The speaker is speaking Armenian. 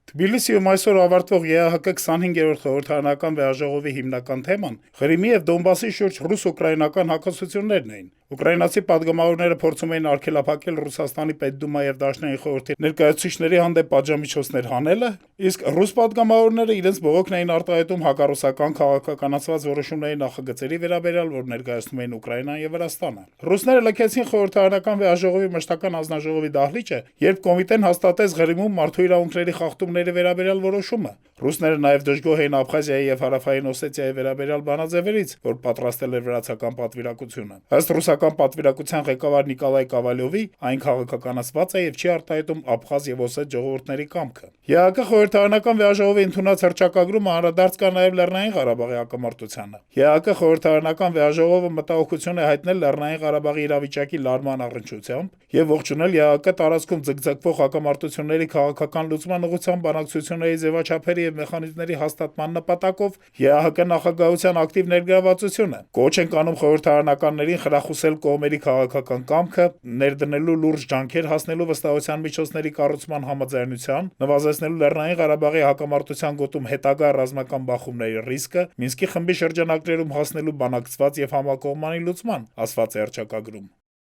Թբիլիսիում այսօր ավարտվող ԵԱՀԿ 25-րդ խորհրդարանական վեաժողովի հիմնական թեման Ղրիմի եւ Դոնբասի շուրջ ռուս-ուկրաինական հակասություններն էին։ Ուկրաինացի պատգամավորները փորձում էին արգելափակել Ռուսաստանի Պետդումայի եւ Դաշնային խորհրդի ներկայացուցիչների հանդեպ պատժամիջոցներ հանելը, իսկ ռուս պատգամավորները իրենց բողոքն էին արտահայտում հակառուսական քաղաքականացված որոշումների նախագծերի վերաբերյալ, որ ներկայացնում էին Ուկրաինան եւ Վրաստանը։ Ռուսները լքեցին խորհրդարանական վեաժողովի մշտական հանձնաժողովի դահլիճը, երբ կոմիտեն հաստատեց Ղրիմում մարդու իրավունքների խախտումների վերաբերյալ որոշումը։ Ռուսները նաեւ դժգոհ էին Աբխազիայի եւ Հարավային Օսետիայի վերաբերյալ բանաձևերից, որ պատրաստել էր վրացական պատվիրակությունը։ Ըստ ռուսական պատվիրակության ղեկավար Նիկոլայ Կավալյովի, այն քաղաքականացված է եւ չի արտահայտում Աբխազ եւ Օսետ ժողովուրդների կամքը։ ԵԱՀԿ խորհրդարանական վեաժողովի ընդունած հռչակագրումը անդրադարձ կա նաեւ Լեռնային Ղարաբաղի հակամարտությանը։ ԵԱՀԿ խորհրդարանական վեաժողովը մտահոգություն է հայտնել Լեռնային Ղարաբաղի իրավիճակի լարման առնչությամբ եւ ողջունել ԵԱՀԿ տարածքում ձգձգվող հակամարտությունների քաղաքական լուծման ուղղությամբ բանակցությունների ձևաչափերի եւ մեխանիզմների հաստատման նպատակով ԵԱՀԿ նախագահության ակտիվ ներգրավվածությունը։ Կոչ են կանում խորհրդարանականներին խրախուսել կողմերի քաղաքական կամքը, ներդնելու լուրջ ջանքեր հասնելու վստահության միջոցների կառուցման համաձայնության, նվազեցնելու Լեռնային Ղարաբաղի հակամարտության գոտում հետագա ռազմական բախումների ռիսկը, Մինսկի խմբի շրջանակներում հասնելու բանակցված եւ համակողմանի լուծման, ասված է հռչակագրում։